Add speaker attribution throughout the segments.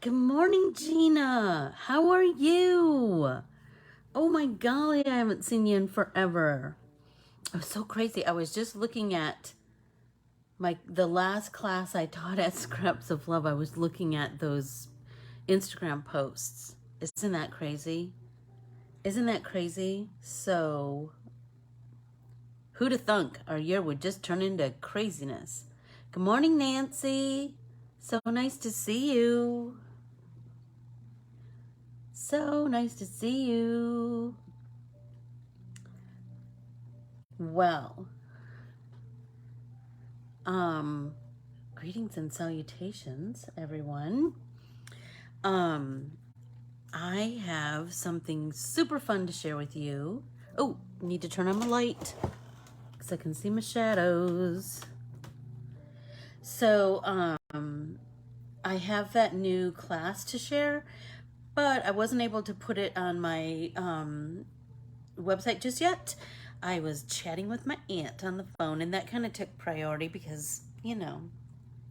Speaker 1: Good morning, Gina. How are you? Oh my golly, I haven't seen you in forever. It was so crazy. I was just looking at the last class I taught at Scraps of Love. I was looking at those Instagram posts. Isn't that crazy? Isn't that crazy? So, who'da thunk our year would just turn into craziness? Good morning, Nancy. So nice to see you. So nice to see you. Well, greetings and salutations, everyone. I have something super fun to share with you. Oh, need to turn on my light because I can see my shadows. So, I have that new class to share, but I wasn't able to put it on my website just yet. I was chatting with my aunt on the phone, and that kind of took priority because,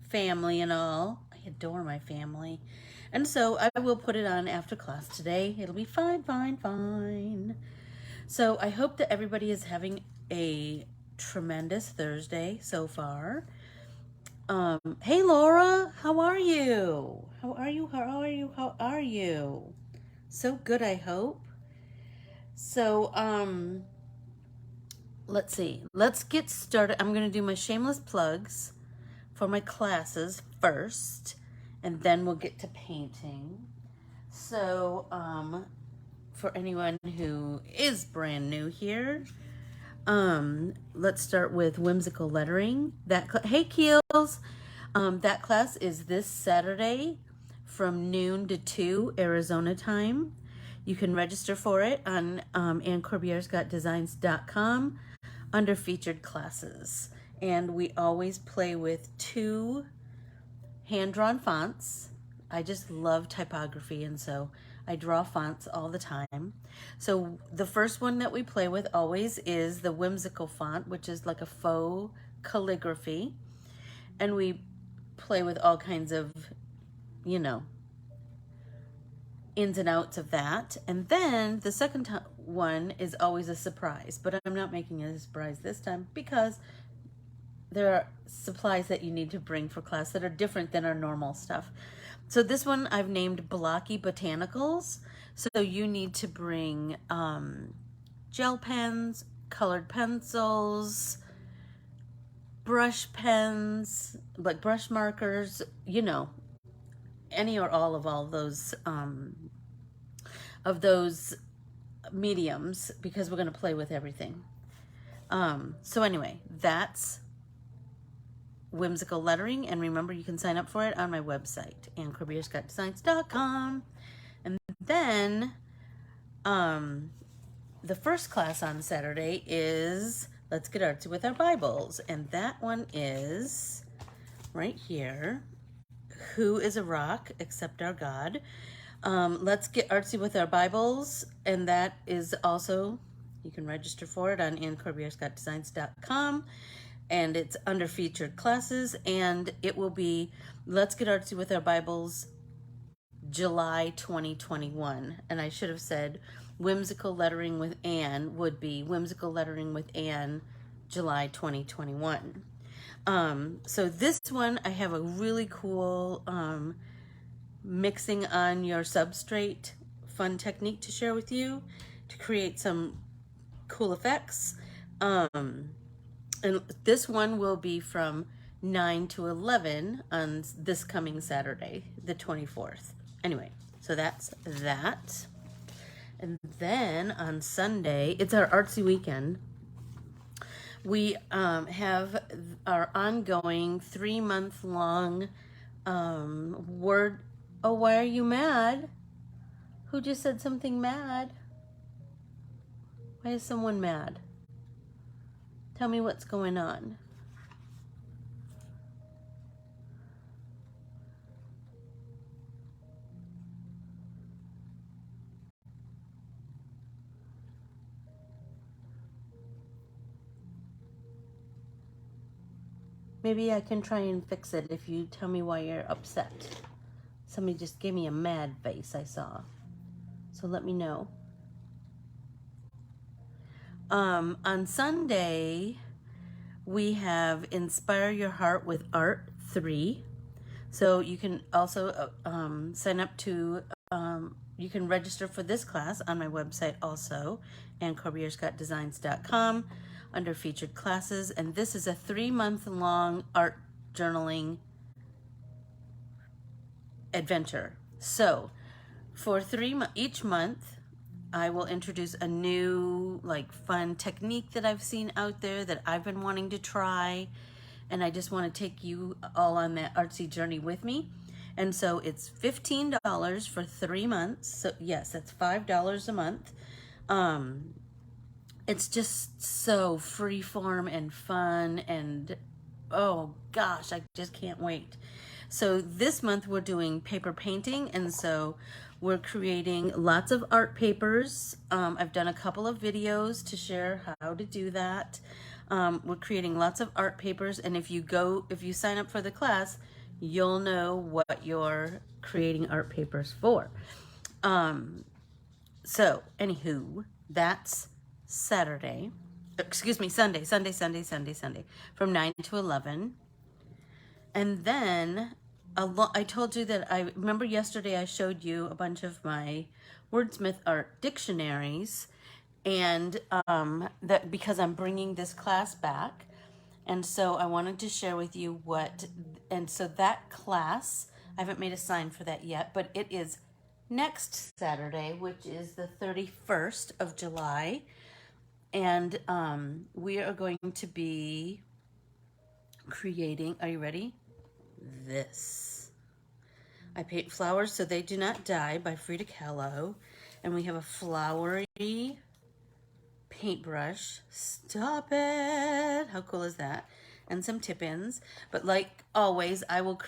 Speaker 1: family and all. I adore my family. And so I will put it on after class today. It'll be fine, fine, fine. So I hope that everybody is having a tremendous Thursday so far. Hey Laura, how are you? How are you? How are you? How are you? So good, I hope. So, let's see. Let's get started. I'm going to do my shameless plugs for my classes first, and then we'll get to painting. So, for anyone who is brand new here, let's start with whimsical lettering. Hey Keels, that class is this Saturday from noon to 2 Arizona time. You can register for it on Corbiere-Scott under featured classes. And we always play with 2 hand-drawn fonts. I just love typography, and so I draw fonts all the time. So the first one that we play with always is the whimsical font, which is like a faux calligraphy. And we play with all kinds of, ins and outs of that. And then the second one is always a surprise, but I'm not making it a surprise this time because there are supplies that you need to bring for class that are different than our normal stuff. So this one I've named Blocky Botanicals. So you need to bring gel pens, colored pencils, brush pens, like brush markers, any or all of those mediums, because we're going to play with everything. So anyway, that's whimsical lettering, and remember you can sign up for it on my website and Corbiere-Scott And then the first class on Saturday is Let's Get Artsy with Our Bibles, and that one is right here. Who is a rock except our God? Let's Get Artsy with Our Bibles, and that is also, you can register for it on Corbiere-Scott and it's under featured classes, and it will be Let's Get Artsy with Our Bibles July 2021. And I should have said whimsical lettering with Anne would be whimsical lettering with Anne July 2021. So this one I have a really cool mixing on your substrate fun technique to share with you to create some cool effects. And this one will be from 9 to 11 on this coming Saturday, the 24th. Anyway, so that's that. And then on Sunday, it's our artsy weekend. We have our ongoing 3-month-long word. Oh, why are you mad? Who just said something mad? Why is someone mad? Tell me what's going on. Maybe I can try and fix it if you tell me why you're upset. Somebody just gave me a mad face, I saw. So let me know. On Sunday, we have Inspire Your Heart with Art 3. So you can also sign up to, you can register for this class on my website also, and Corbiere-Scott under featured classes. And this is a 3-month-long art journaling adventure. So for each month, I will introduce a new fun technique that I've seen out there that I've been wanting to try, and I just want to take you all on that artsy journey with me. And so it's $15 for 3 months. So yes, that's $5 a month. It's just so freeform and fun, and oh gosh, I just can't wait. So this month we're doing paper painting, and so we're creating lots of art papers. I've done a couple of videos to share how to do that. We're creating lots of art papers, and if you sign up for the class, you'll know what you're creating art papers for. So anywho, that's Sunday, from 9 to 11. And then I told you that I remember yesterday I showed you a bunch of my Wordsmith Art dictionaries, and that because I'm bringing this class back, and so I wanted to share with you and so that class, I haven't made a sign for that yet, but it is next Saturday, which is the 31st of July, and we are going to be creating, are you ready? This. I paint flowers so they do not die by Frida Kahlo, and we have a flowery paintbrush. Stop it! How cool is that? And some tip-ins. But like always, I've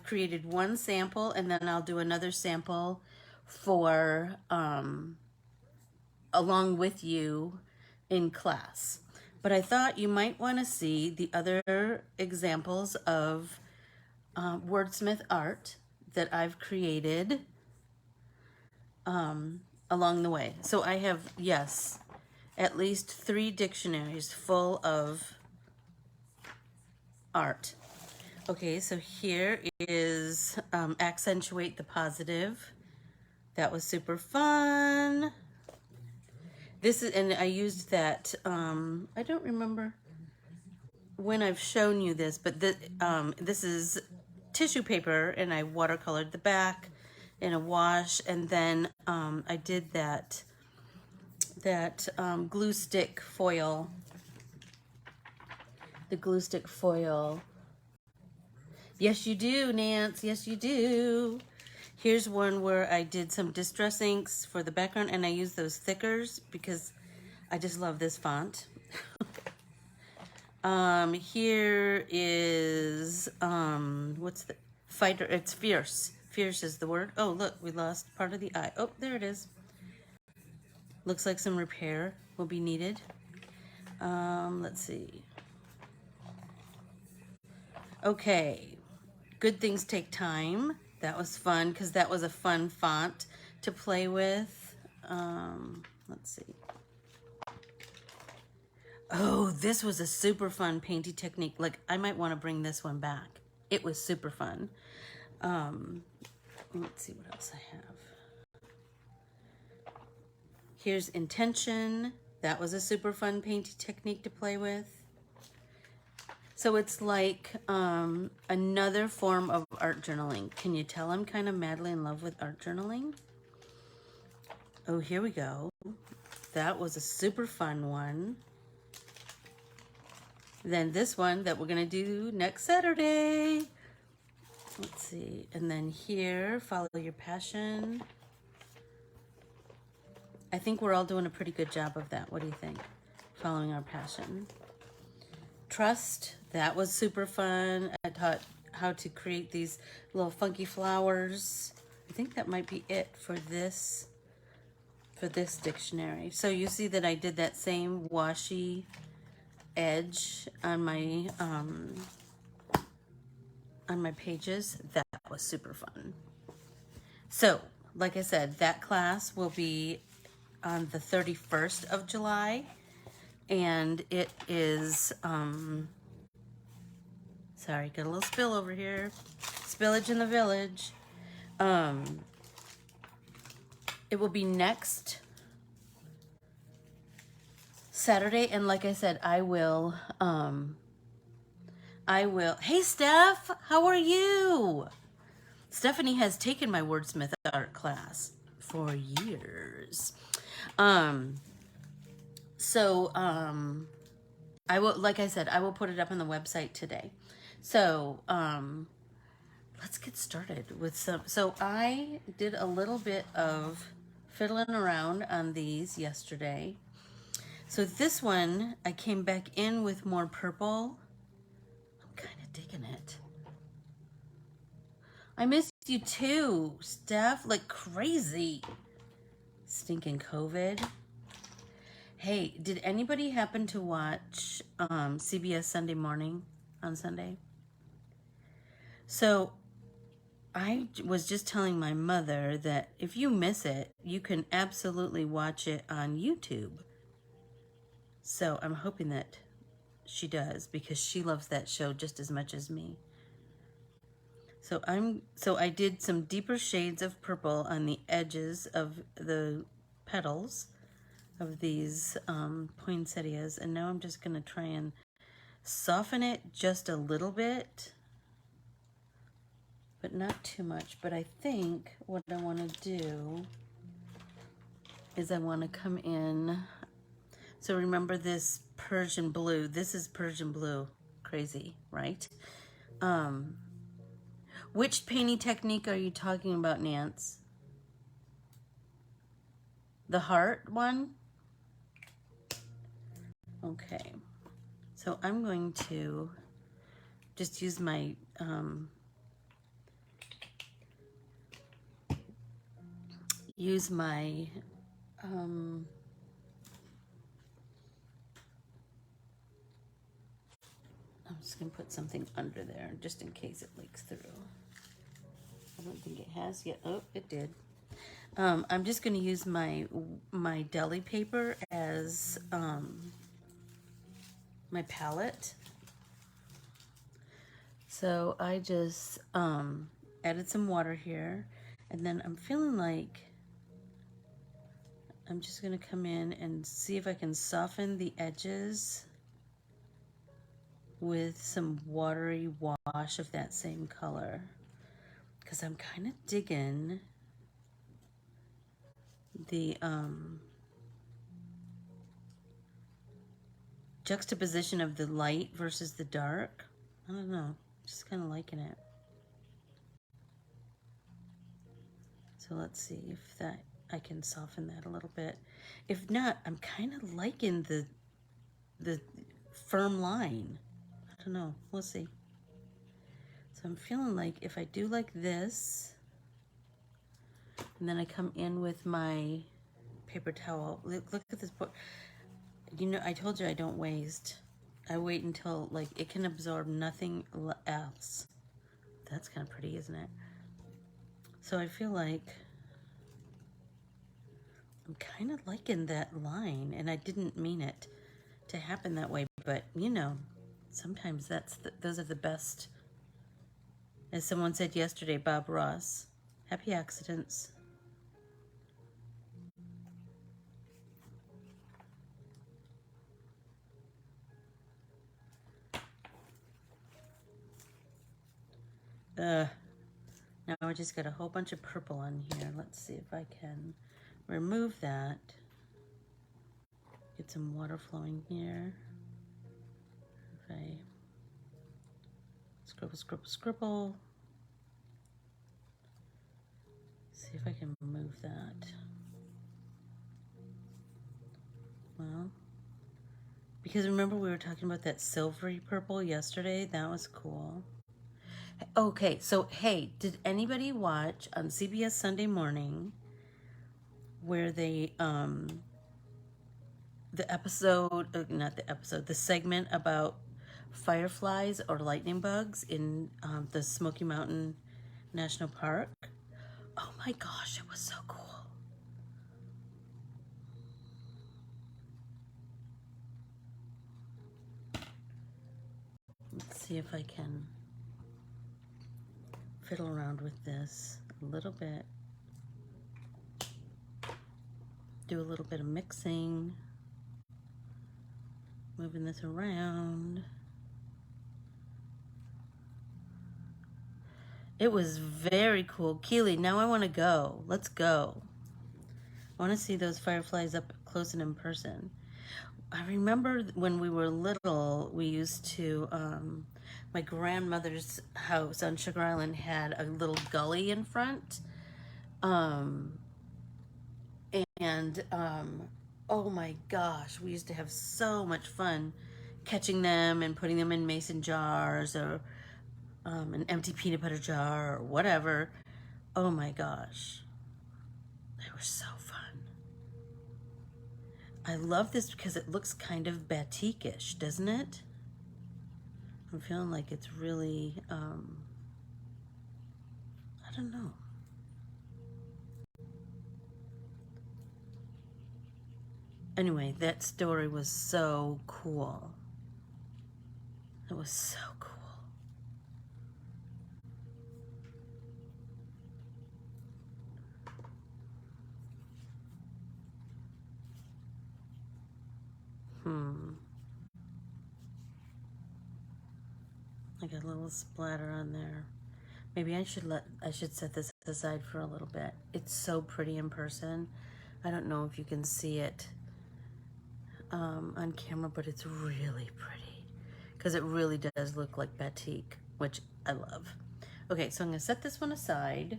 Speaker 1: created one sample, and then I'll do another sample for along with you in class. But I thought you might want to see the other examples of Wordsmith art that I've created along the way. So I have, yes, at least 3 dictionaries full of art. Okay, so here is Accentuate the Positive. That was super fun. And I used that, I don't remember when I've shown you this, but this is tissue paper, and I watercolored the back in a wash, and then I did that glue stick foil, the glue stick foil. Yes, you do, Nance, yes, you do. Here's one where I did some distress inks for the background, and I used those thickers because I just love this font. Here is, what's the fighter? It's fierce. Fierce is the word. Oh, look, we lost part of the eye. Oh, there it is. Looks like some repair will be needed. Let's see. Okay. Good Things Take Time. That was fun because that was a fun font to play with. Let's see. Oh, this was a super fun painting technique. Like, I might want to bring this one back. It was super fun. Let's see what else I have. Here's Intention. That was a super fun painting technique to play with. So it's like another form of art journaling. Can you tell I'm kind of madly in love with art journaling? Oh, here we go. That was a super fun one. Then this one that we're going to do next Saturday. Let's see. And then here, Follow Your Passion. I think we're all doing a pretty good job of that. What do you think? Following our passion. Trust. That was super fun. I taught how to create these little funky flowers. I think that might be it for this dictionary. So you see that I did that same washi on my pages. That was was super fun. So, like I said, that class will be on the 31st of July, and it is, sorry, got a little spill over here. Spillage in the village. It will be next Saturday, and like I said, I will, hey Steph, how are you? Stephanie has taken my Wordsmith Art class for years. I will, like I said, I will put it up on the website today. So, let's get started with some. So I did a little bit of fiddling around on these yesterday. So this one, I came back in with more purple. I'm kind of digging it. I missed you too, Steph, like crazy. Stinking COVID. Hey, did anybody happen to watch CBS Sunday Morning on Sunday? So I was just telling my mother that if you miss it, you can absolutely watch it on YouTube. So I'm hoping that she does, because she loves that show just as much as me. So I did some deeper shades of purple on the edges of the petals of these poinsettias, and now I'm just going to try and soften it just a little bit, but not too much. But I think what I want to do is I want to come in. So remember this Persian blue. This is Persian blue. Crazy, right? Which painting technique are you talking about, Nance? The heart one? Okay. So I'm going to just use my I'm just going to put something under there just in case it leaks through. I don't think it has yet. Oh, it did. I'm just going to use my deli paper as my palette. So I just added some water here, and then I'm feeling like I'm just going to come in and see if I can soften the edges with some watery wash of that same color, because I'm kind of digging the juxtaposition of the light versus the dark. I don't know, just kind of liking it. So let's see if that I can soften that a little bit. If not, I'm kind of liking the firm line. I don't know, we'll see. So I'm feeling like if I do like this, and then I come in with my paper towel. Look at this book. You know, I told you I don't waste. I wait until like it can absorb nothing else. That's kind of pretty, isn't it? So I feel like I'm kind of liking that line, and I didn't mean it to happen that way, but you know, sometimes those are the best. As someone said yesterday, Bob Ross, happy accidents. Now I just got a whole bunch of purple on here. Let's see if I can remove that. Get some water flowing here. If I scribble. See if I can move that. Well, because remember we were talking about that silvery purple yesterday? That was cool. Okay, so hey, did anybody watch on CBS Sunday Morning where they the segment about fireflies or lightning bugs in the Smoky Mountain National Park. Oh my gosh, it was so cool. Let's see if I can fiddle around with this a little bit. Do a little bit of mixing. Moving this around. It was very cool. Keely, now I want to go. Let's go. I want to see those fireflies up close and in person. I remember when we were little, we used to, my grandmother's house on Sugar Island had a little gully in front. Oh my gosh, we used to have so much fun catching them and putting them in mason jars or an empty peanut butter jar or whatever. Oh my gosh, they were so fun. I love this because it looks kind of batik-ish, doesn't it? I'm feeling like it's really, I don't know. Anyway, that story was so cool. It was so cool. I got a little splatter on there. Maybe I should set this aside for a little bit. It's so pretty in person. I don't know if you can see it on camera, but it's really pretty because it really does look like batik, which I love. Okay, so I'm gonna set this one aside.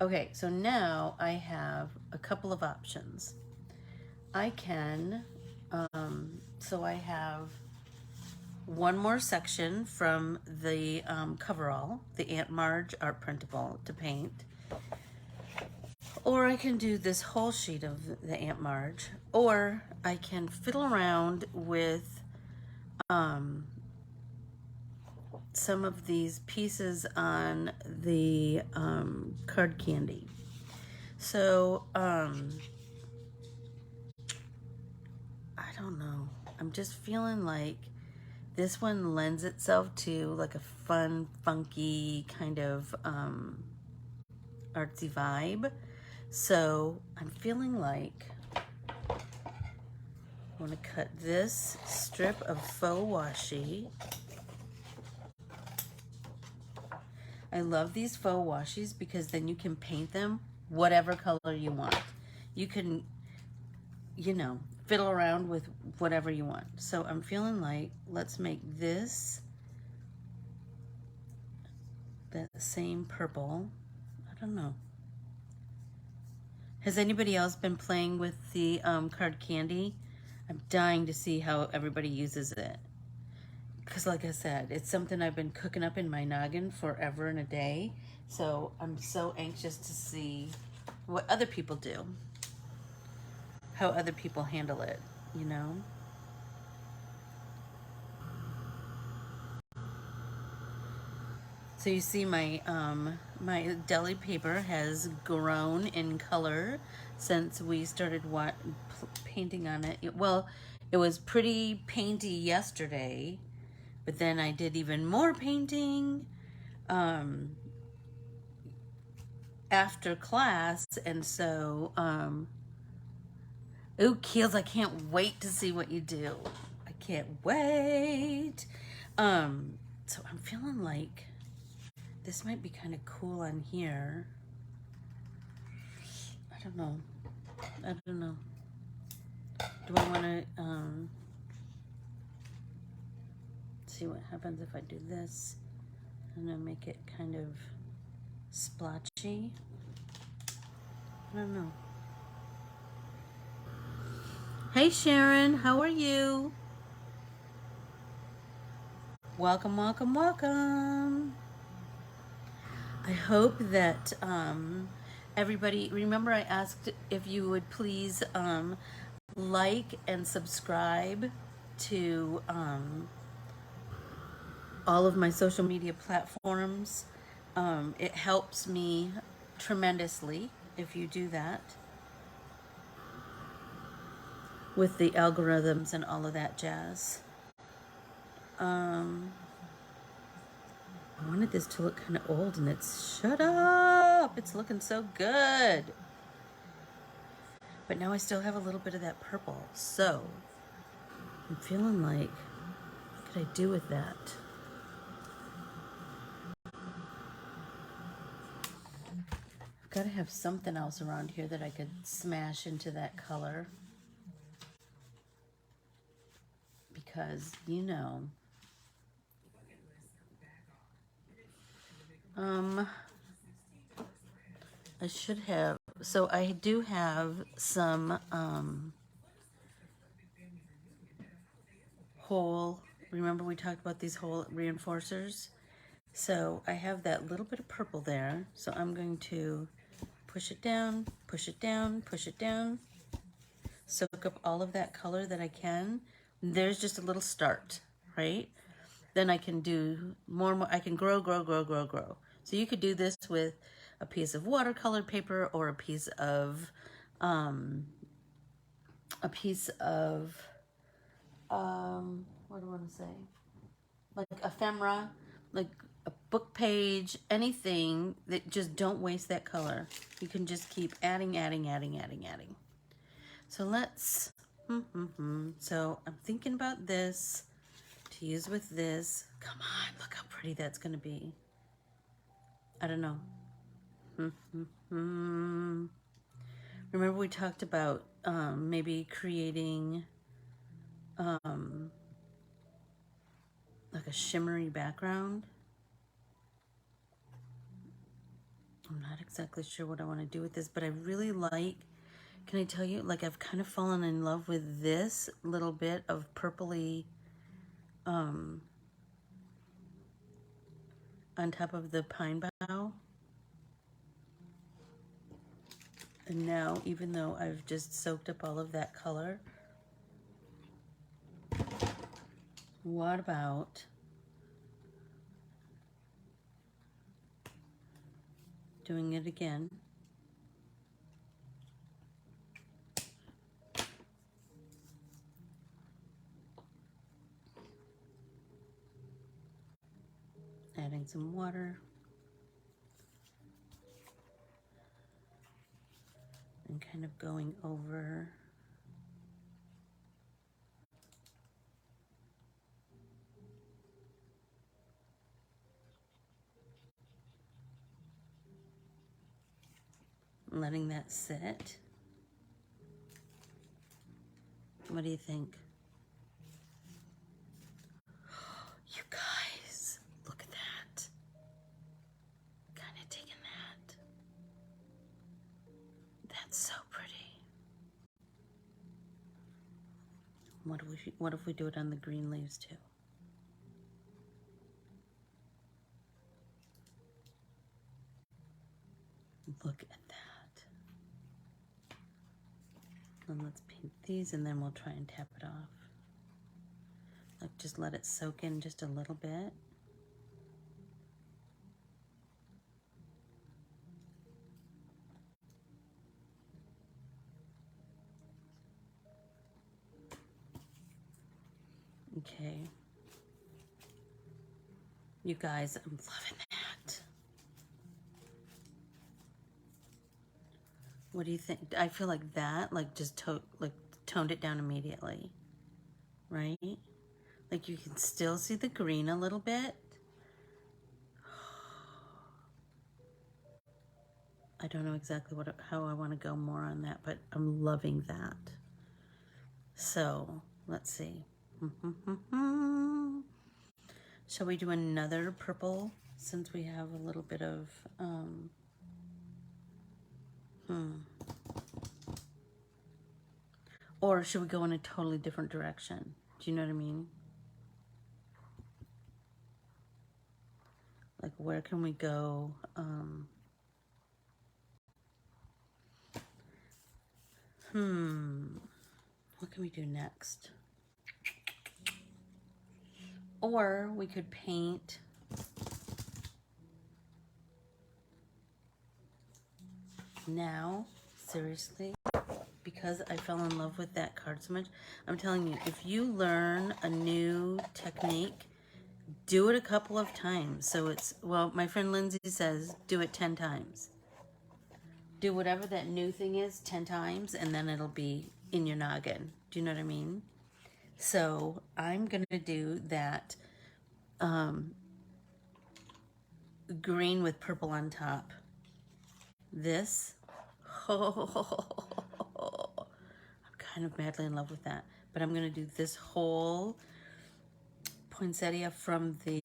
Speaker 1: Okay, so now I have a couple of options. I can, so I have one more section from the coverall, the Aunt Marge art printable to paint. Or I can do this whole sheet of the Aunt Marge, or I can fiddle around with some of these pieces on the card candy. So, I don't know. I'm just feeling like this one lends itself to like a fun, funky kind of artsy vibe. So I'm feeling like I want to cut this strip of faux washi. I love these faux washes because then you can paint them whatever color you want. You can, you know, fiddle around with whatever you want. So I'm feeling like let's make this that same purple. I don't know. Has anybody else been playing with the card candy? I'm dying to see how everybody uses it. Because like I said, it's something I've been cooking up in my noggin forever and a day. So I'm so anxious to see what other people do. How other people handle it, you know? So you see my my deli paper has grown in color since we started painting on it. Well, it was pretty painty yesterday, but then I did even more painting after class, and so ooh, Keels, I can't wait to see what you do. I can't wait. So I'm feeling like this might be kind of cool on here. I don't know. I don't know. Do I want to see what happens if I do this? I'm gonna make it kind of splotchy. I don't know. Hey Sharon, how are you? Welcome, welcome, welcome. I hope that everybody, remember I asked if you would please like and subscribe to all of my social media platforms. It helps me tremendously if you do that with the algorithms and all of that jazz. I wanted this to look kind of old, and it's, shut up, it's looking so good. But now I still have a little bit of that purple, so I'm feeling like, what could I do with that? I've got to have something else around here that I could smash into that color, because, you know, I should have, so I do have some hole, remember we talked about these hole reinforcers? So I have that little bit of purple there, so I'm going to push it down, push it down, push it down, soak up all of that color that I can. There's just a little start, right? Then I can do more, I can grow. So you could do this with a piece of watercolor paper or a piece of, what do I want to say? Like ephemera, like a book page, anything that just don't waste that color. You can just keep adding. So let's, so I'm thinking about this to use with this. Come on, look how pretty that's gonna be. I don't know. Remember we talked about maybe creating like a shimmery background. I'm not exactly sure what I want to do with this, but I really like, can I tell you, like I've kind of fallen in love with this little bit of purpley on top of the pine bough. And now, even though I've just soaked up all of that color, what about doing it again? Adding some water. And kind of going over letting that sit. What do you think? You guys, look at that. Kind of digging that. That's so pretty. What if we do it on the green leaves too? Look at that. And let's paint these, and then we'll try and tap it off. Like just let it soak in just a little bit. Okay. You guys, I'm loving that. What do you think? I feel like that, like just toned it down immediately, right? Like you can still see the green a little bit. I don't know exactly how I want to go more on that, but I'm loving that. So let's see. Shall we do another purple since we have a little bit of or should we go in a totally different direction? Do you know what I mean? Like where can we go? What can we do next? Or we could paint Now, seriously, because I fell in love with that card so much, I'm telling you, if you learn a new technique, do it a couple of times. So it's, well, my friend Lindsay says, do it 10 times. Do whatever that new thing is 10 times, and then it'll be in your noggin. Do you know what I mean? So I'm going to do that green with purple on top. This, I'm kind of madly in love with that. But I'm going to do this whole poinsettia from the,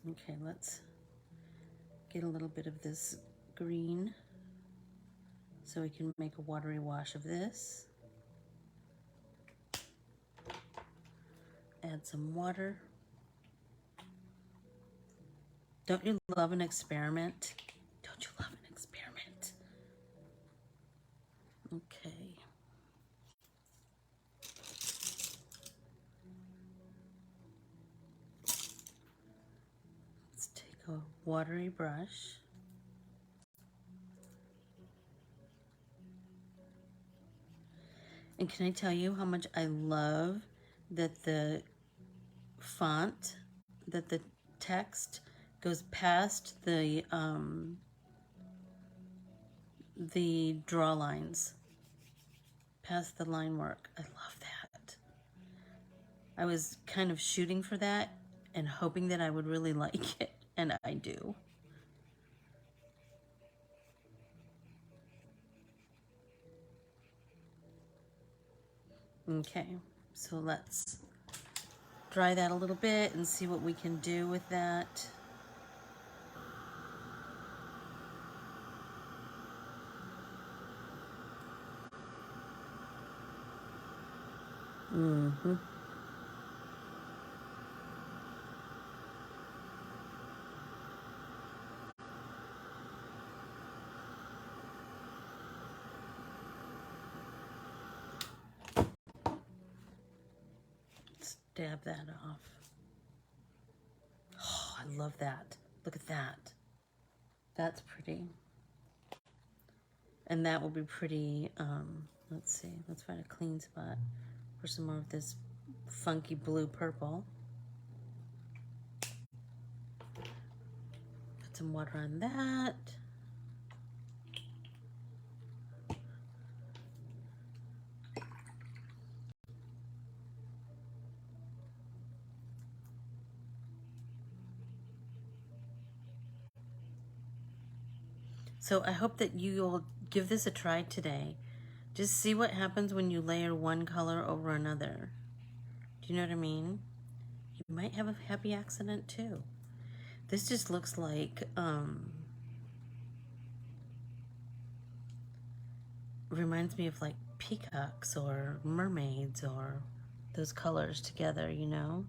Speaker 1: okay, let's get a little bit of this green so we can make a watery wash of this. Add some water. Don't you love an experiment? Don't you love an experiment? Okay. Let's take a watery brush. And can I tell you how much I love that the font, that the text goes past the draw lines, past the line work. I love that. I was kind of shooting for that and hoping that I would really like it, and I do. Okay, so let's dry that a little bit and see what we can do with that. Dab that off. Oh, I love that. Look at that. That's pretty. And that will be pretty, let's see, let's find a clean spot for some more of this funky blue purple. Put some water on that. So I hope that you'll give this a try today. Just see what happens when you layer one color over another. Do you know what I mean? You might have a happy accident too. This just looks like, reminds me of like peacocks or mermaids or those colors together, you know?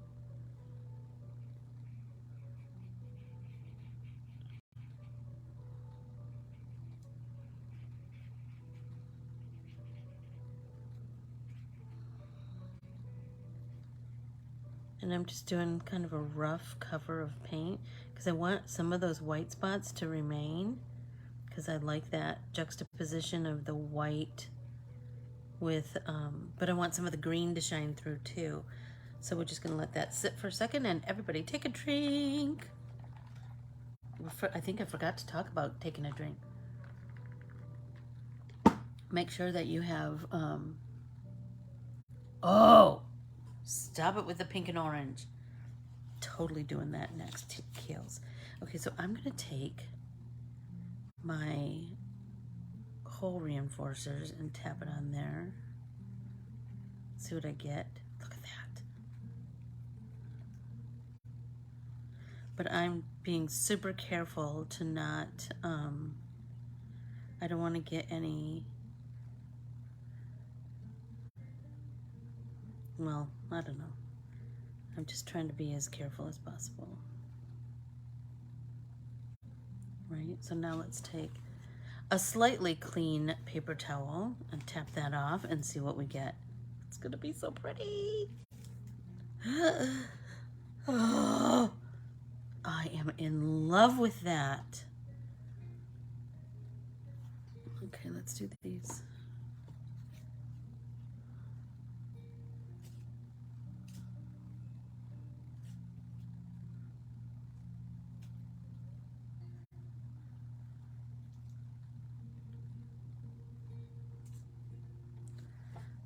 Speaker 1: And I'm just doing kind of a rough cover of paint because I want some of those white spots to remain, because I like that juxtaposition of the white with, but I want some of the green to shine through too. So we're just gonna let that sit for a second, and everybody take a drink. I think I forgot to talk about taking a drink. Make sure that you have, oh, stop it with the pink and orange. Totally doing that next, Keels. Okay, so I'm gonna take my hole reinforcers and tap it on there. See what I get. Look at that. But I'm being super careful to not, I don't want to get any, well, I don't know. I'm just trying to be as careful as possible. Right, so now let's take a slightly clean paper towel and tap that off and see what we get. It's gonna be so pretty. Oh, I am in love with that. Okay, let's do these.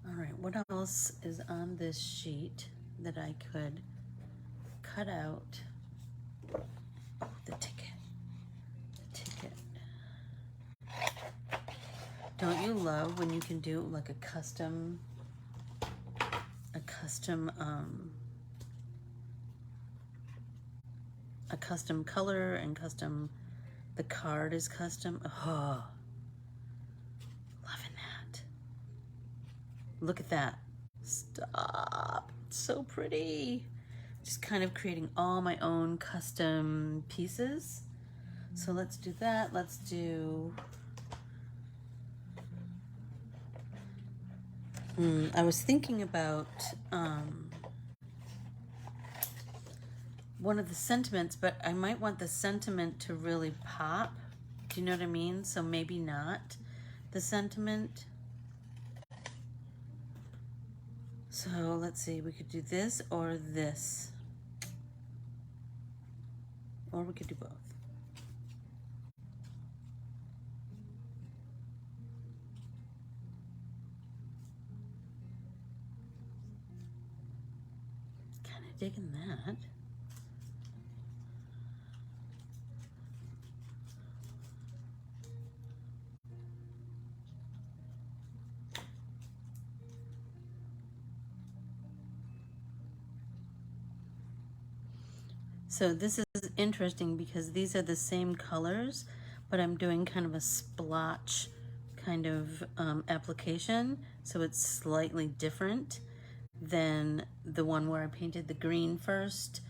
Speaker 1: All right, what else is on this sheet that I could cut out? The ticket. The ticket. Don't you love when you can do like a custom color and custom, the card is custom. Oh, loving that. Look at that. Stop. It's so pretty. Just kind of creating all my own custom pieces. So let's do that. Let's do, I was thinking about one of the sentiments, but I might want the sentiment to really pop. Do you know what I mean? So maybe not the sentiment. So let's see, we could do this or this. Or we could do both. Kind of digging that. So this is interesting because these are the same colors, but I'm doing kind of a splotch kind of application. So it's slightly different than the one where I painted the green first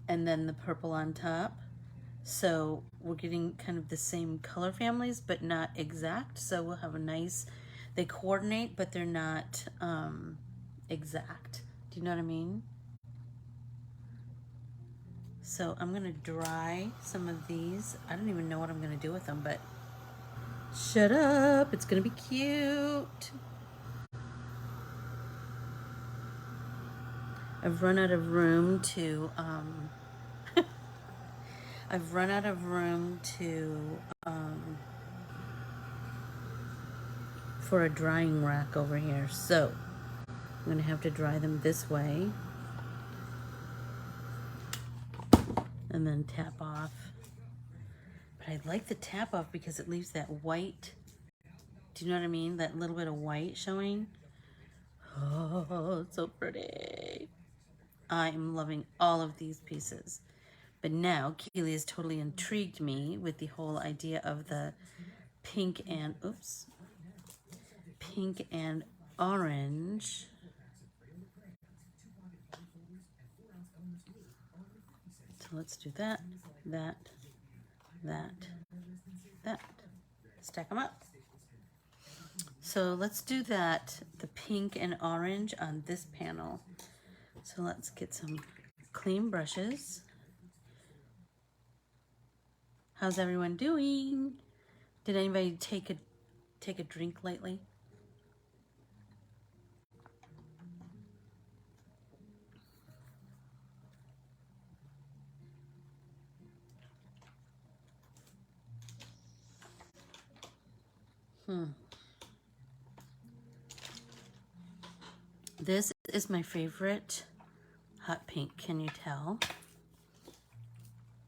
Speaker 1: and then the purple on top. So we're getting kind of the same color families, but not exact. So we'll have a nice, they coordinate, but they're not exact. Do you know what I mean? So I'm gonna dry some of these. I don't even know what I'm gonna do with them, but shut up, it's gonna be cute. I've run out of room to, I've run out of room to, for a drying rack over here. So I'm gonna have to dry them this way. And then tap off. But I like the tap off because it leaves that white, do you know what I mean? That little bit of white showing. Oh, it's so pretty. I'm loving all of these pieces. But now Keely has totally intrigued me with the whole idea of the pink and, oops, pink and orange. So let's do that, that, that, that. Stack them up. So let's do that, the pink and orange on this panel. So let's get some clean brushes. How's everyone doing? Did anybody take a drink lately? This is my favorite hot pink, can you tell?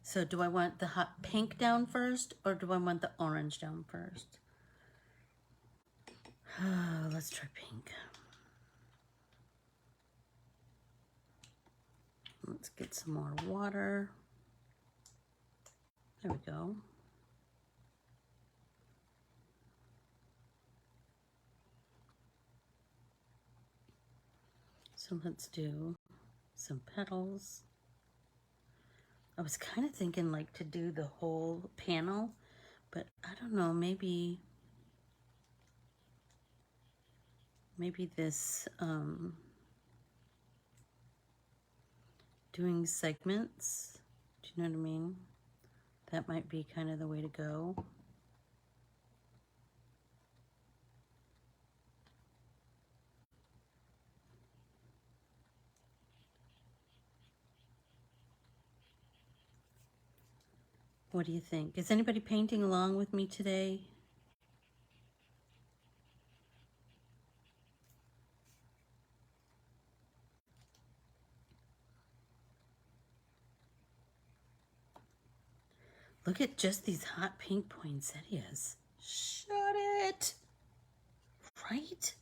Speaker 1: So do I want the hot pink down first or do I want the orange down first? Let's try pink. Let's get some more water. There we go. So let's do some petals. I was kind of thinking like to do the whole panel, but I don't know, maybe this doing segments. Do you know what I mean? That might be kind of the way to go. What do you think? Is anybody painting along with me today? Look at just these hot pink poinsettias. Shut it! Right?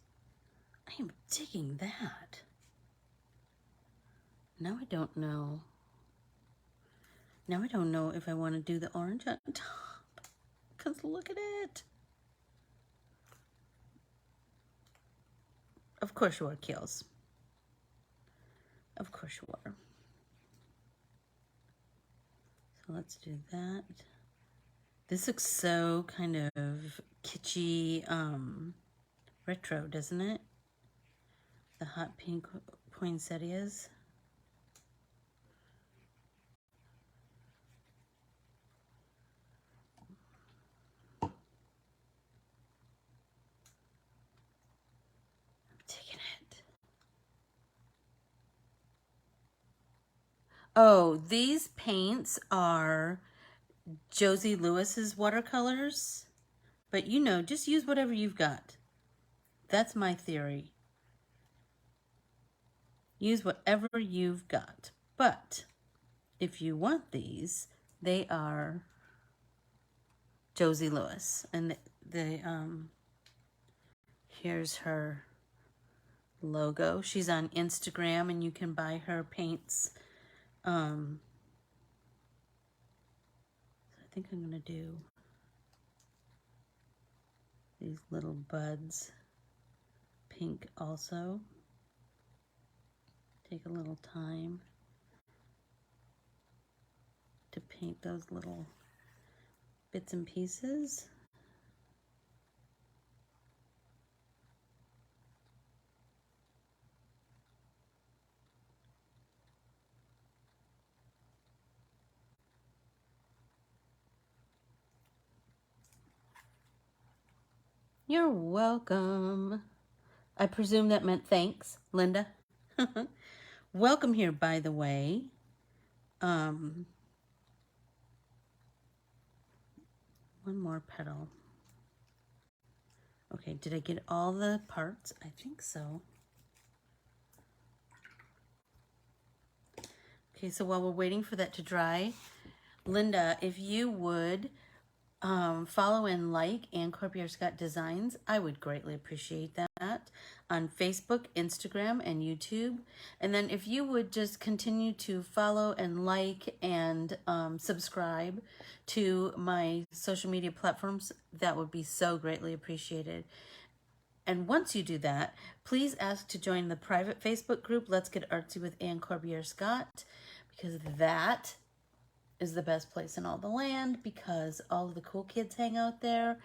Speaker 1: I am digging that. Now I don't know. Now I don't know if I want to do the orange on top. Because look at it. Of course you are, Keels. Of course you are. So let's do that. This looks so kind of kitschy, retro, doesn't it? The hot pink poinsettias. I'm taking it. Oh, these paints are Josie Lewis's watercolors, but you know, just use whatever you've got. That's my theory. Use whatever you've got. But if you want these, they are Josie Lewis, and here's her logo. She's on Instagram, and you can buy her paints. So I think I'm gonna do these little buds pink also. Take a little time to paint those little bits and pieces. You're welcome. I presume that meant thanks, Linda. Welcome here, by the way. One more petal. Okay, did I get all the parts? I think so. Okay, so while we're waiting for that to dry, Linda, if you would follow and like and Corbiere-Scott Designs, I would greatly appreciate that on Facebook, Instagram, and YouTube. And then if you would just continue to follow and like and subscribe to my social media platforms, that would be so greatly appreciated. And once you do that, please ask to join the private Facebook group, Let's Get Artsy with Anne Corbiere-Scott, because that is the best place in all the land, because all of the cool kids hang out there.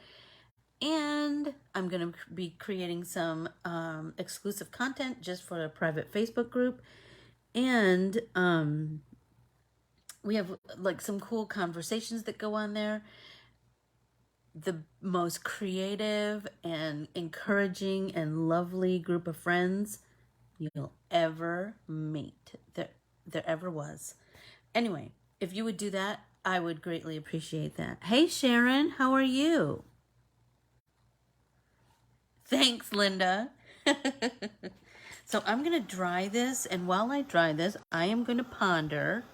Speaker 1: And I'm going to be creating some exclusive content just for a private Facebook group. And we have like some cool conversations that go on there. The most creative and encouraging and lovely group of friends you'll ever meet. There ever was. Anyway, if you would do that, I would greatly appreciate that. Hey, Sharon, how are you? Thanks, Linda. So I'm going to dry this, and while I dry this, I am going to ponder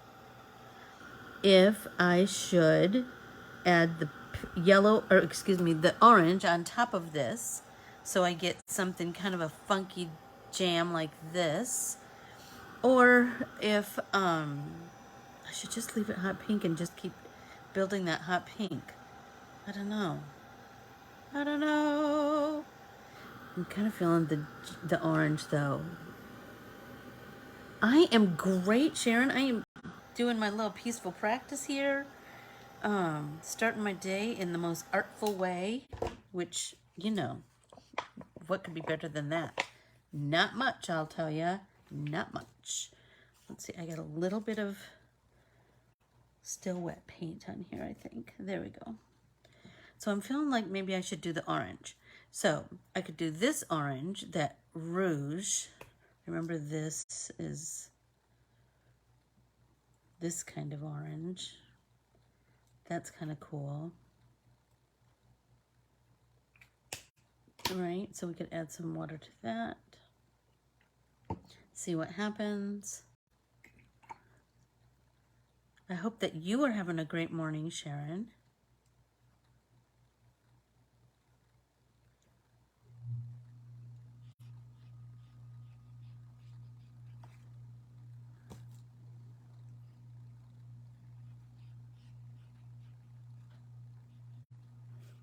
Speaker 1: if I should add the the orange on top of this, so I get something kind of a funky jam like this, or if I should just leave it hot pink and just keep building that hot pink. I don't know. I'm kind of feeling the orange though. I am great, Sharon. I am doing my little peaceful practice here. Starting my day in the most artful way, which, you know, what could be better than that? Not much, I'll tell ya. Not much. Let's see, I got a little bit of still wet paint on here, I think. There we go. So I'm feeling like maybe I should do the orange. So I could do this orange, that rouge. Remember, this is this kind of orange. That's kind of cool. Right, so we could add some water to that. See what happens. I hope that you are having a great morning, Sharon.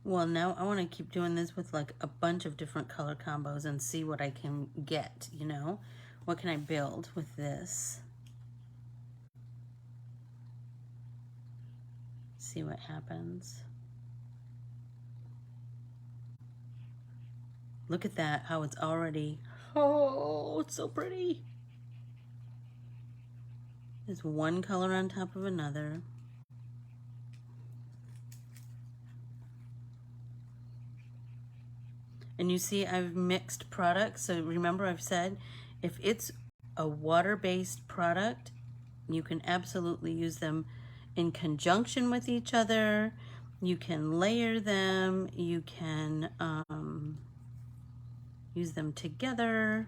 Speaker 1: Well, now I want to keep doing this with like a bunch of different color combos and see what I can get, you know? What can I build with this? See what happens. Look at that, how it's already, oh, it's so pretty. There's one color on top of another. And you see I've mixed products. So remember I've said if it's a water-based product, you can absolutely use them in conjunction with each other. You can layer them. You can use them together.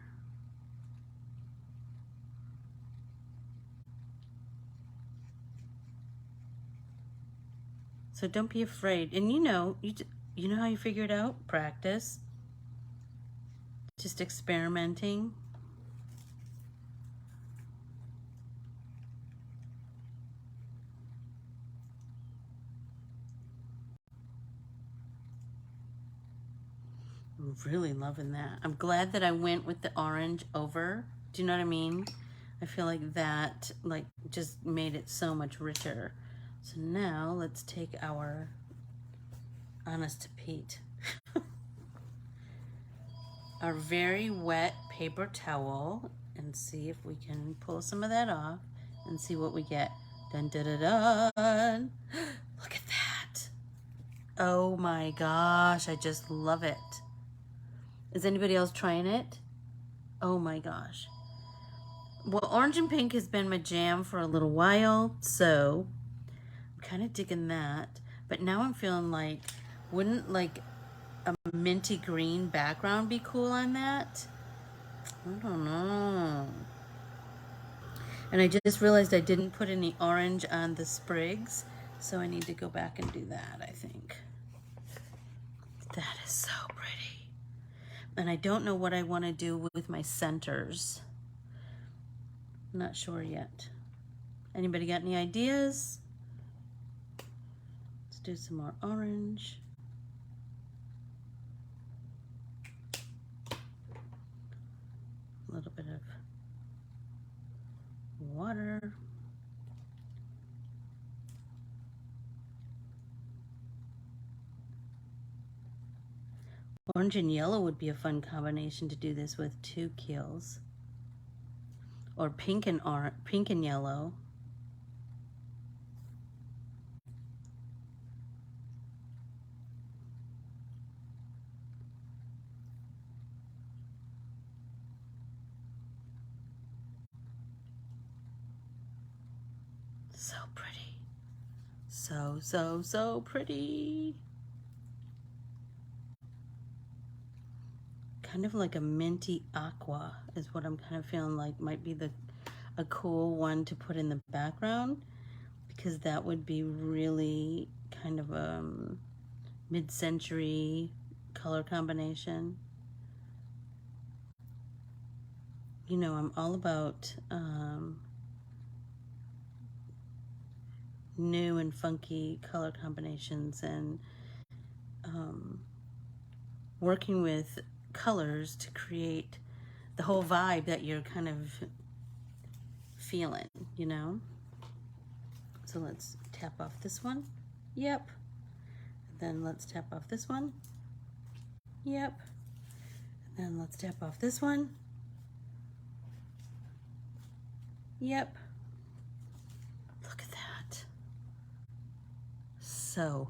Speaker 1: So don't be afraid. And you know how you figure it out? Practice. Just experimenting. I'm really loving that. I'm glad that I went with the orange over. Do you know what I mean? I feel like that just made it so much richer. So now let's take our Honest to Pete. Our very wet paper towel and see if we can pull some of that off and see what we get. Dun dun dun dun. Look at that. Oh my gosh, I just love it. Is anybody else trying it? Oh my gosh. Well, orange and pink has been my jam for a little while, so I'm kind of digging that. But now I'm feeling like, wouldn't like a minty green background be cool on that? I don't know. And I just realized I didn't put any orange on the sprigs, so I need to go back and do that, I think. That is so pretty. And I don't know what I want to do with my centers. I'm not sure yet. Anybody got any ideas? Let's do some more orange. A little bit of water. Orange and yellow would be a fun combination to do this with too, Keels. Or pink and yellow. So pretty. So pretty. Kind of like a minty aqua is what I'm kind of feeling like might be a cool one to put in the background, because that would be really kind of a mid-century color combination. You know, I'm all about new and funky color combinations and working with colors to create the whole vibe that you're kind of feeling, you know? So let's tap off this one. Yep. Then let's tap off this one. Yep. And then let's tap off this one. Yep. Look at that. so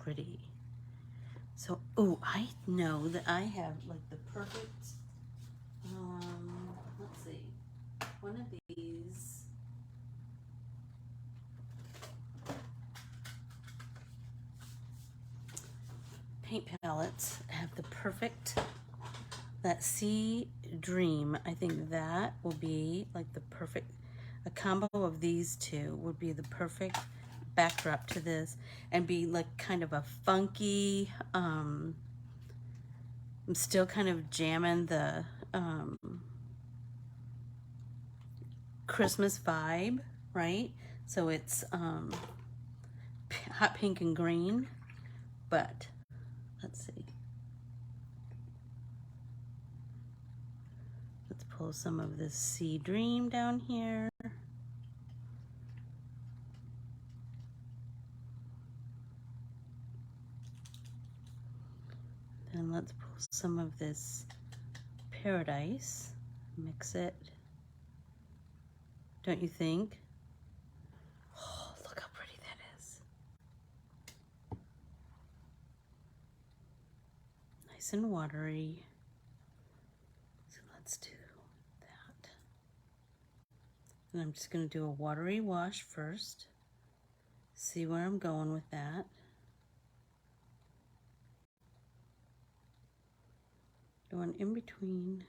Speaker 1: pretty. So, oh, I know that I have like the perfect, let's see, one of these. Paint palettes have the perfect, that Sea Dream. I think that will be like the perfect, a combo of these two would be the perfect backdrop to this, and be like kind of a funky, I'm still kind of jamming the Christmas vibe, right? So it's hot pink and green, but let's see. Let's pull some of this Sea Dream down here. Then let's pull some of this Paradise, mix it. Don't you think? Oh, look how pretty that is. Nice and watery. So let's do that. And I'm just going to do a watery wash first. See where I'm going with that. Going in between.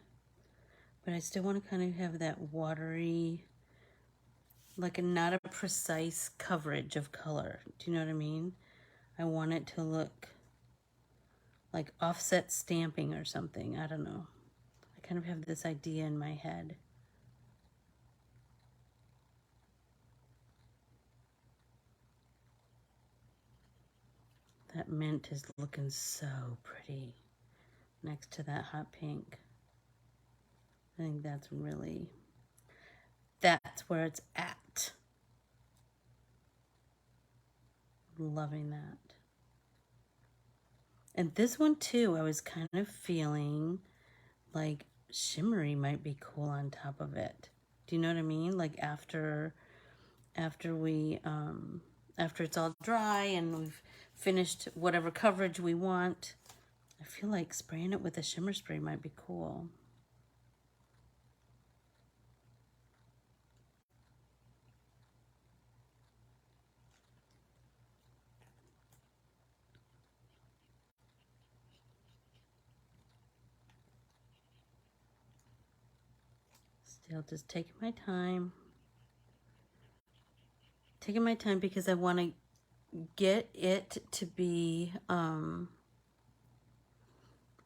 Speaker 1: But I still want to kind of have that watery, like not a precise coverage of color. Do you know what I mean? I want it to look like offset stamping or something. I don't know. I kind of have this idea in my head. That mint is looking so pretty next to that hot pink. I think that's really, that's where it's at. Loving that. And this one too, I was kind of feeling like shimmery might be cool on top of it. Do you know what I mean? Like after we, after it's all dry and we've finished whatever coverage we want, I feel like spraying it with a shimmer spray might be cool. Still just taking my time. Taking my time because I want to get it to be,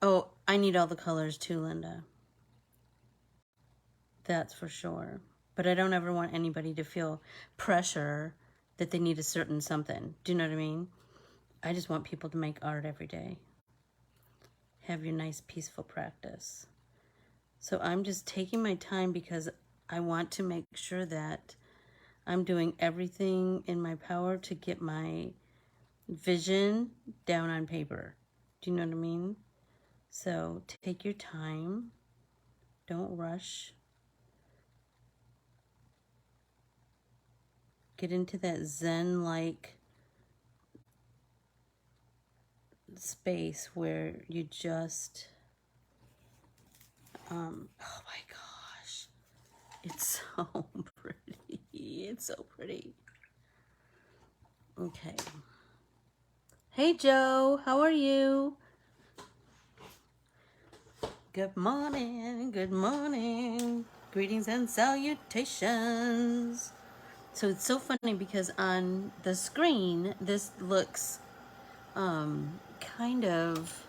Speaker 1: oh, I need all the colors too, Linda. That's for sure. But I don't ever want anybody to feel pressure that they need a certain something. Do you know what I mean? I just want people to make art every day. Have your nice, peaceful practice. So I'm just taking my time because I want to make sure that I'm doing everything in my power to get my vision down on paper. Do you know what I mean? So take your time. Don't rush. Get into that Zen-like space where you just, oh my gosh, it's so pretty. It's so pretty. Okay. Hey Joe, how are you? Good morning, good morning. Greetings and salutations. So it's so funny because on the screen, this looks kind of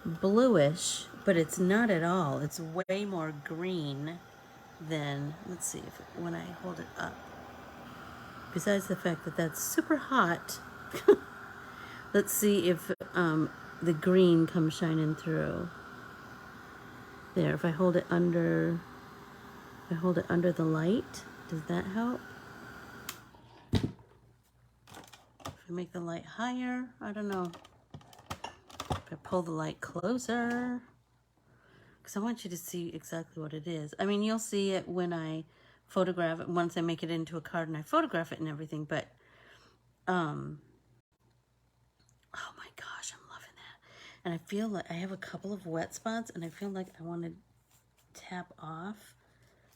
Speaker 1: bluish, but it's not at all. It's way more green than, let's see if when I hold it up. Besides the fact that that's super hot, let's see if the green comes shining through. There, if I hold it under, the light, does that help? If I make the light higher, I don't know. If I pull the light closer, because I want you to see exactly what it is. I mean, you'll see it when I photograph it, once I make it into a card and I photograph it and everything, but Um, oh my gosh, I'm loving that. And I feel like I have a couple of wet spots, and I feel like I want to tap off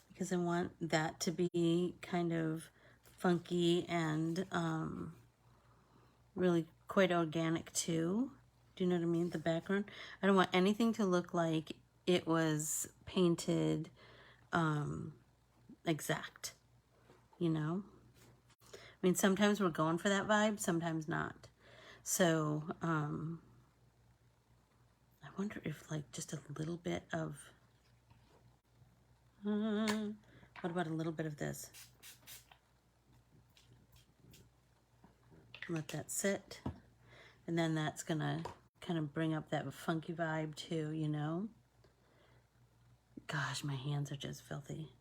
Speaker 1: because I want that to be kind of funky and really quite organic too. Do you know what I mean? The background. I don't want anything to look like it was painted exact, you know? I mean, sometimes we're going for that vibe, sometimes not. So, I wonder if like just a little bit of, what about a little bit of this? Let that sit. And then that's gonna kind of bring up that funky vibe too, you know? Gosh, my hands are just filthy.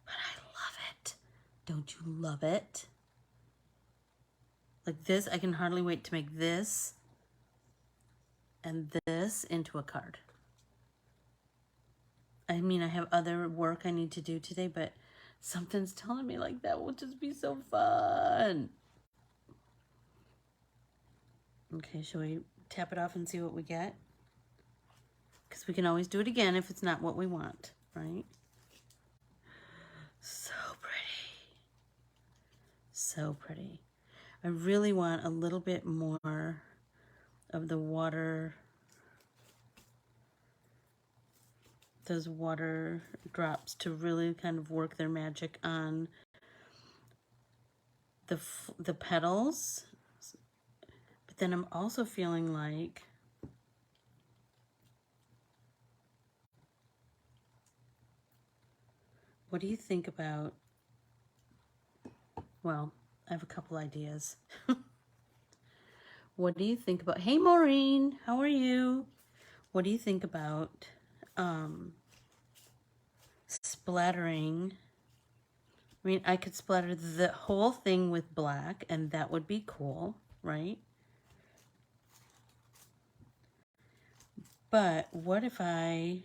Speaker 1: But I love it. Don't you love it? Like this, I can hardly wait to make this and this into a card. I mean, I have other work I need to do today, but something's telling me like that will just be so fun. Okay, shall we tap it off and see what we get? Because we can always do it again if it's not what we want, right? So pretty. So pretty. I really want a little bit more of the water, those water drops to really kind of work their magic on the petals. But then I'm also feeling like what do you think about, well, I have a couple ideas. What do you think about, hey Maureen, how are you? What do you think about splattering? I mean, I could splatter the whole thing with black and that would be cool, right? But what if I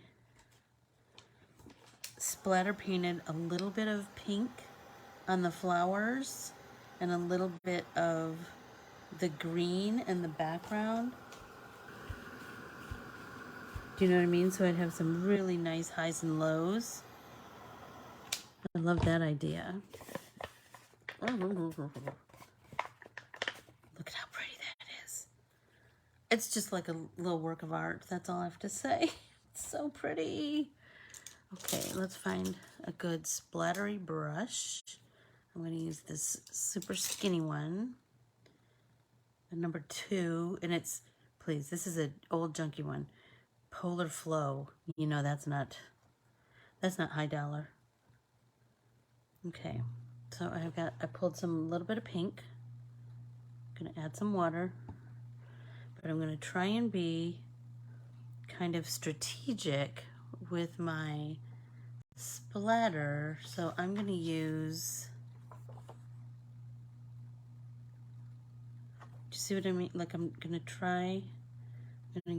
Speaker 1: splatter painted a little bit of pink on the flowers and a little bit of the green in the background? Do you know what I mean? So I'd have some really nice highs and lows. I love that idea. Look at how pretty that is. It's just like a little work of art. That's all I have to say. It's so pretty. Okay, let's find a good splattery brush. I'm going to use this super skinny one. The number 2, and it's, please, this is an old junky one. Polar Flow. You know that's not high dollar. Okay, so I pulled some little bit of pink. I'm gonna add some water, but I'm gonna try and be kind of strategic with my splatter. So I'm gonna use, do you see what I mean? Like I'm gonna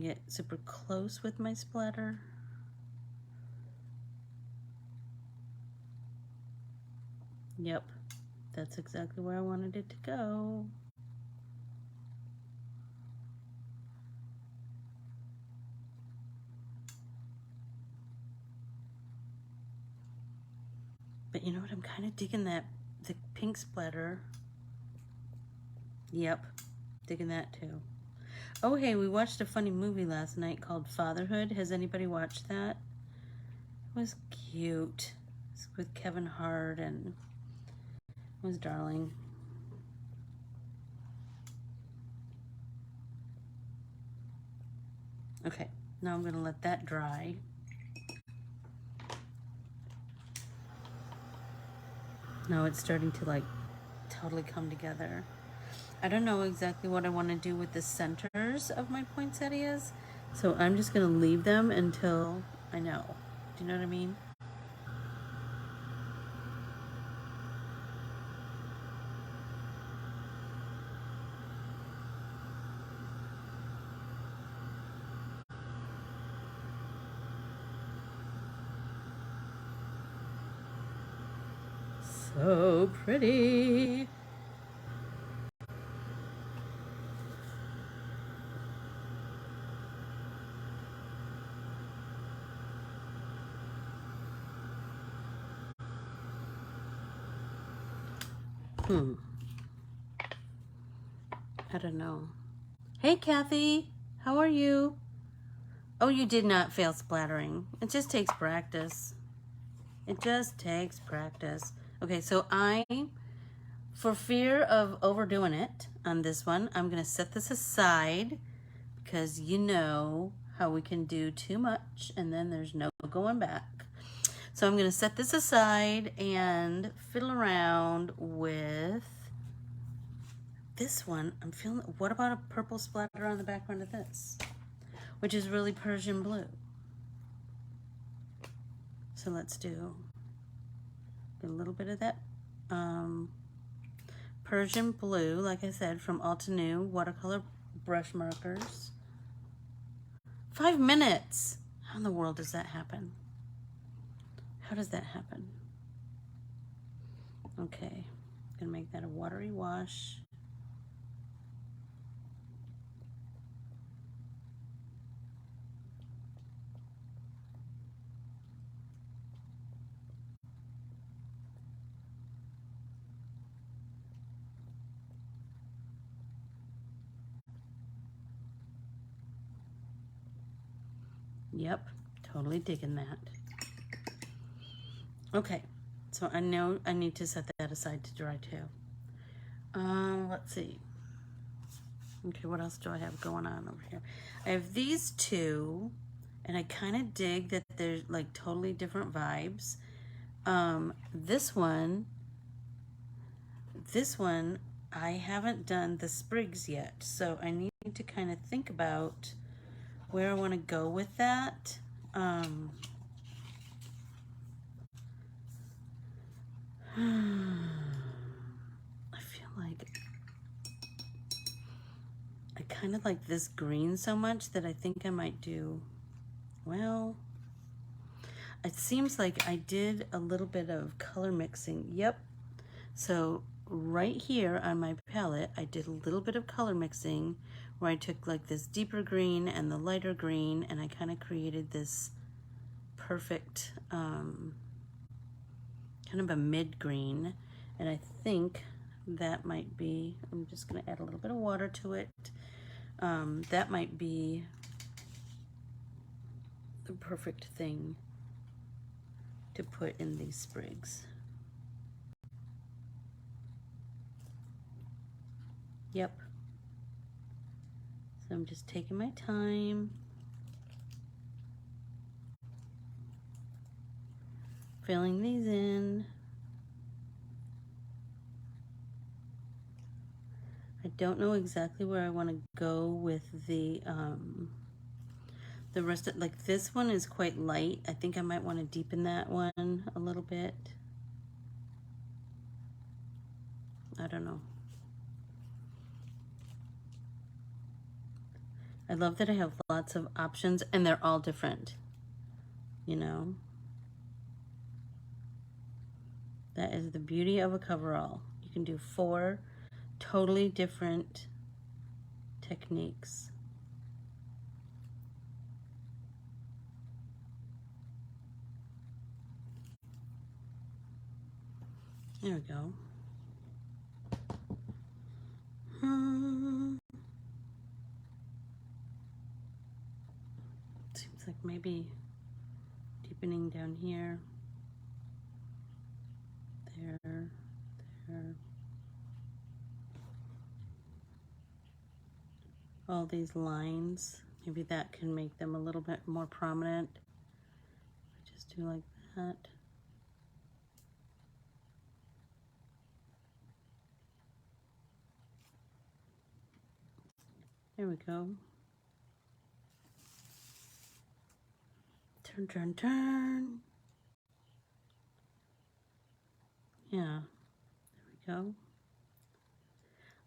Speaker 1: get super close with my splatter. Yep, that's exactly where I wanted it to go. But you know what, I'm kind of digging the pink splatter. Yep, digging that too. Oh, hey, we watched a funny movie last night called Fatherhood. Has anybody watched that? It was cute. It's with Kevin Hart and it was darling. Okay, now I'm gonna let that dry. Now it's starting to like totally come together. I don't know exactly what I want to do with the centers of my poinsettias, so I'm just gonna leave them until I know. Do you know what I mean? So pretty. I don't know. Hey, Kathy, how are you? Oh, you did not fail splattering. It just takes practice. It just takes practice. Okay, so for fear of overdoing it on this one, I'm going to set this aside because you know how we can do too much and then there's no going back. So I'm going to set this aside and fiddle around with this one. I'm feeling, what about a purple splatter on the background of this, which is really Persian blue. So let's do a little bit of that Persian blue, like I said, from Altenew watercolor brush markers. 5 minutes. How in the world does that happen? How does that happen? Okay, I'm gonna make that a watery wash. Yep, totally digging that. Okay, so I know I need to set that aside to dry too. Let's see. Okay, what else do I have going on over here? I have these two, and I kind of dig that they're like totally different vibes. This one, I haven't done the sprigs yet, so I need to kind of think about where I want to go with that. I feel like I kind of like this green so much that I think I might do, well, it seems like I did a little bit of color mixing. Yep. So right here on my palette, I did a little bit of color mixing where I took like this deeper green and the lighter green, and I kind of created this perfect kind of a mid green. And I think that might be, I'm just going to add a little bit of water to it. That might be the perfect thing to put in these sprigs. Yep. So I'm just taking my time, filling these in. I don't know exactly where I want to go with the rest of, like this one is quite light. I think I might want to deepen that one a little bit. I don't know. I love that I have lots of options and they're all different, you know. That is the beauty of a coverall. You can do 4 totally different techniques. There we go. Seems like maybe deepening down here. There. All these lines, maybe that can make them a little bit more prominent. Just do like that. There we go. Turn, turn, turn. Yeah, there we go.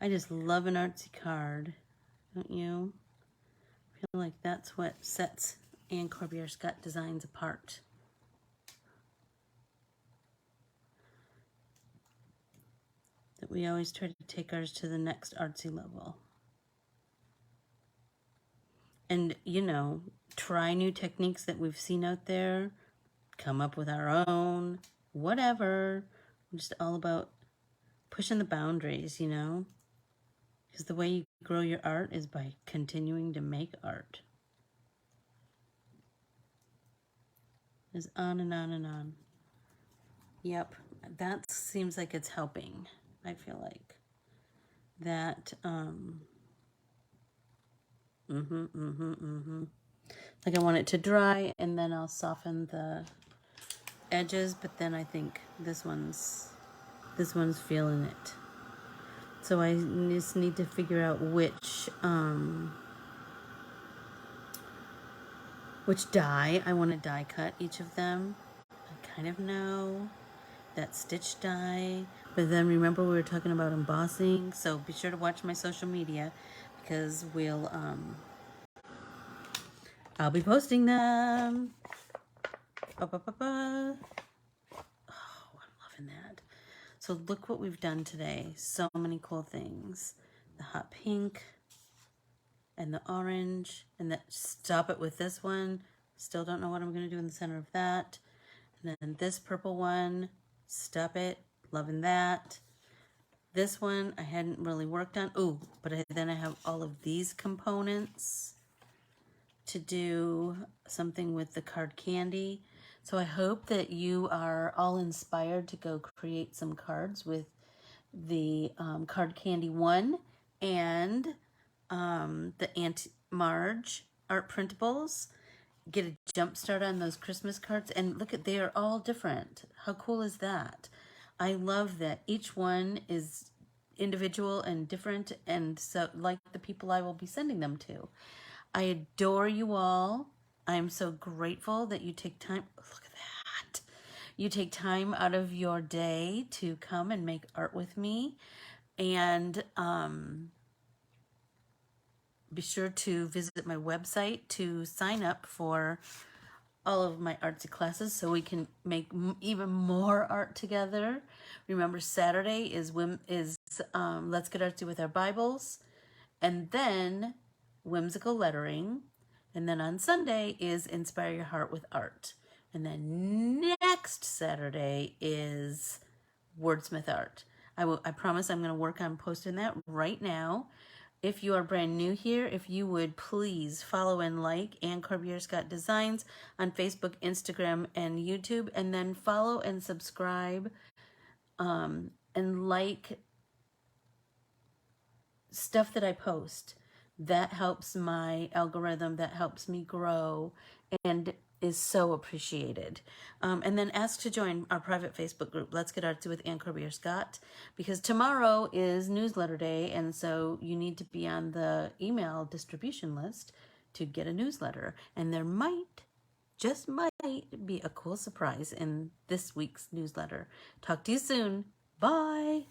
Speaker 1: I just love an artsy card, don't you? I feel like that's what sets and Corbiere-Scott designs apart. That we always try to take ours to the next artsy level. And, you know, try new techniques that we've seen out there, come up with our own, whatever. We're just all about pushing the boundaries, you know? Because the way you grow your art is by continuing to make art. It's on and on and on. Yep, that seems like it's helping. I feel like that. Like I want it to dry, and then I'll soften the edges. But then I think this one's feeling it. So I just need to figure out which die I want to die cut each of them. I kind of know that stitch die, but then remember we were talking about embossing, so be sure to watch my social media because I'll be posting them. Oh, I'm loving that. So look what we've done today. So many cool things. The hot pink and the orange, and that stop it with this one. Still don't know what I'm going to do in the center of that. And then this purple one, stop it, loving that. This one I hadn't really worked on. Ooh, but then I have all of these components to do something with the card candy. So I hope that you are all inspired to go create some cards with the card candy one and the Aunt Marge art printables. Get a jump start on those Christmas cards, and look at, they are all different. How cool is that? I love that each one is individual and different, and so like the people I will be sending them to. I adore you all. I'm so grateful that you take time. Look at that. You take time out of your day to come and make art with me, and be sure to visit my website to sign up for all of my artsy classes so we can make even more art together. Remember, Saturday is Let's Get Artsy with Our Bibles, and then whimsical lettering, and then on Sunday is Inspire Your Heart with Art, and then next Saturday is Wordsmith Art. I promise I'm going to work on posting that right now. If you are brand new here, if you would please follow and like and Corbiere-Scott Designs on Facebook, Instagram, and YouTube, and then follow and subscribe and like stuff that I post. That helps my algorithm, that helps me grow, and is so appreciated. And then ask to join our private Facebook group, Let's Get Artsy with Corbiere-Scott, because tomorrow is newsletter day, and so you need to be on the email distribution list to get a newsletter. And there might, just might, be a cool surprise in this week's newsletter. Talk to you soon. Bye.